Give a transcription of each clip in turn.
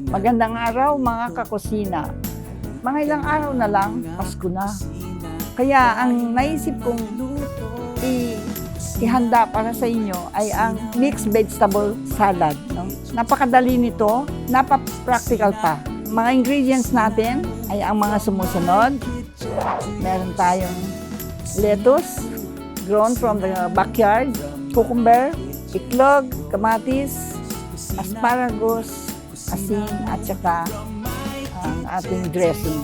Magandang araw mga kakusina. Mga ilang araw na lang, Pasko na. Kaya ang naisip kong ihanda para sa inyo ay ang mixed vegetable salad. No? Napakadali nito, napaka-practical pa. Mga ingredients natin ay ang mga sumusunod. Meron tayong lettuce, grown from the backyard, cucumber, iklog, kamatis, asparagus, asin, at saka ang ating dressing.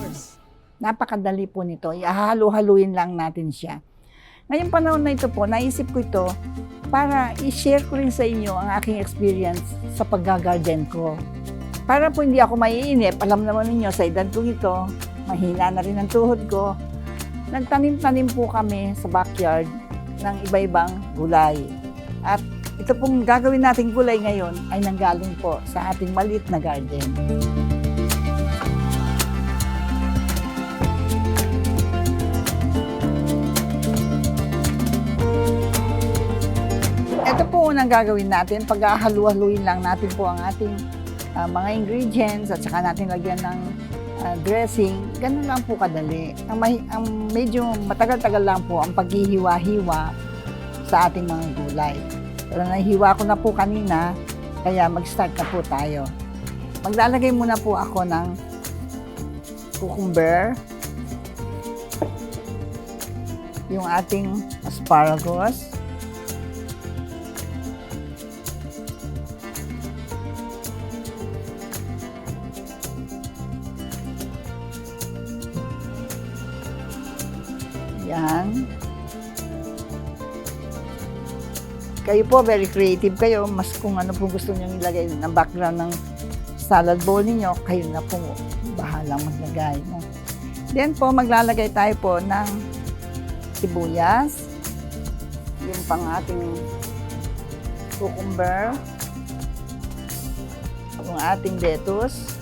Napakadali po nito. Ihahalo-haluin lang natin siya. Ngayong panahon na ito po, naisip ko ito para i-share ko rin sa inyo ang aking experience sa pag-garden ko. Para po hindi ako maiinip, alam naman ninyo sa edad ko ito, mahina na rin ang tuhod ko. Nagtanim-tanim po kami sa backyard ng iba-ibang gulay. At ito pong gagawin nating gulay ngayon ay nanggaling po sa ating maliit na garden. Ito po unang gagawin natin, pag-halu-haluin lang natin po ang ating mga ingredients at saka natin lagyan ng dressing. Ganun lang po kadali. Ang medyo matagal-tagal lang po ang paghihiwa-hiwa sa ating mga gulay. Pero nahihiwa ko na po kanina, kaya mag-start na po tayo. Maglalagay muna po ako ng cucumber, yung ating asparagus, yan. Kayo po, very creative kayo. Mas kung ano po gusto niyo ilagay ng background ng salad bowl niyo, kayo na po bahalang maglagay. No? Then po, maglalagay tayo po ng sibuyas. Yung pang ating cucumber. Yung ating lettuce.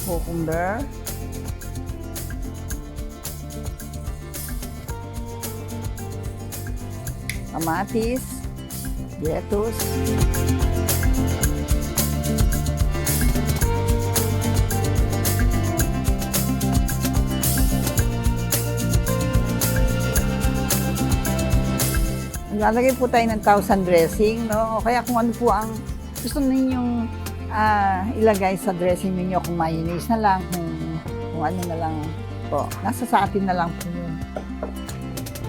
Cucumber. Kamatis, lettuce, lalagay po tayo ng Thousand dressing, no? O kaya kung ano po ang gusto ninyong ilagay sa dressing niyo, kung mayonnaise na lang, kung ano na lang po. Nasa sa atin na lang po yun.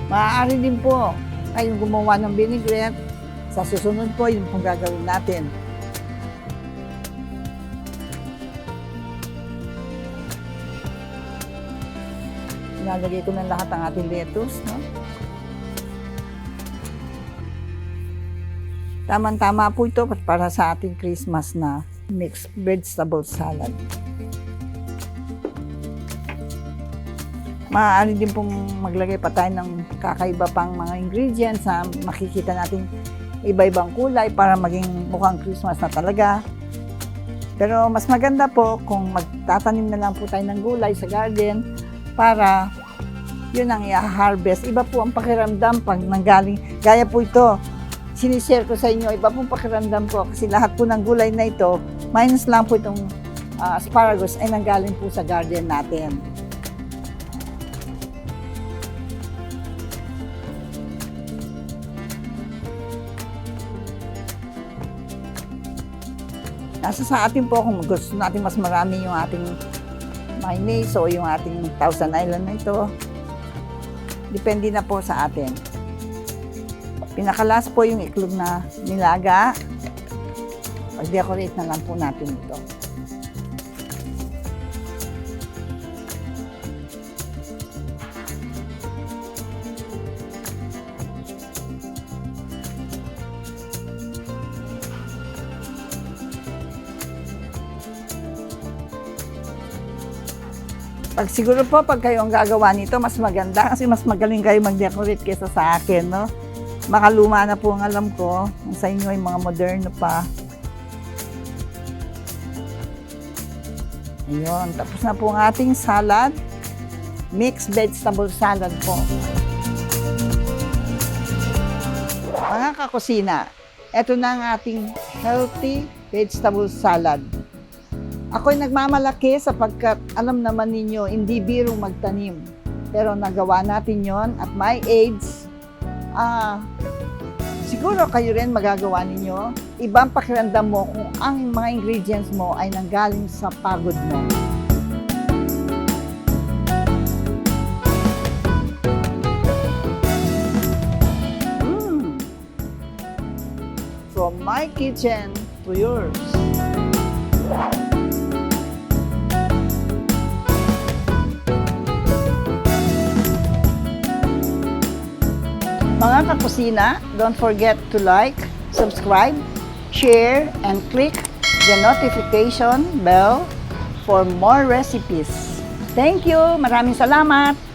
Maaari din po kayong gumawa ng vinaigrette. Sa susunod po, yun pong gagawin natin. Nalagay ko na lahat ang ating lettuce, no? Tama-tama po ito para sa ating Christmas na mixed vegetable salad. Maaari din pong maglagay pa tayo ng kakaiba pang mga ingredients na makikita natin iba-ibang kulay para maging mukhang Christmas na talaga. Pero mas maganda po kung magtatanim na lang po tayo ng gulay sa garden para yun ang i-harvest. Iba po ang pakiramdam pag nanggaling. Gaya po ito, sinishare ko sa inyo, iba pong pakiramdam po kasi lahat po ng gulay na ito, minus lang po itong asparagus ay nanggaling po sa garden natin. Nasa sa atin po kung gusto natin mas marami yung ating mayonnaise o yung ating Thousand Island na ito. Depende na po sa atin. Pinakalas po yung iklog na nilaga. Pag-decorate na lang po natin ito. Siguro po, pag kayo ang gagawa nito, mas maganda kasi mas magaling kayo mag-decorate kaysa sa akin, no? Makaluma na po ang alam ko. Sa inyo ay mga moderno pa. Ayun, tapos na po ang ating salad. Mixed vegetable salad po. Mga kakusina, eto na ang ating healthy vegetable salad. Ako'y nagmamalaki sapagkat alam naman ninyo, hindi birong magtanim. Pero nagawa natin yon at my age, siguro kayo rin magagawa ninyo. Ibang pakiramdam mo kung ang mga ingredients mo ay nanggaling sa pagod mo. From my kitchen to yours. Mga kakusina, don't forget to like, subscribe, share, and click the notification bell for more recipes. Thank you! Maraming salamat!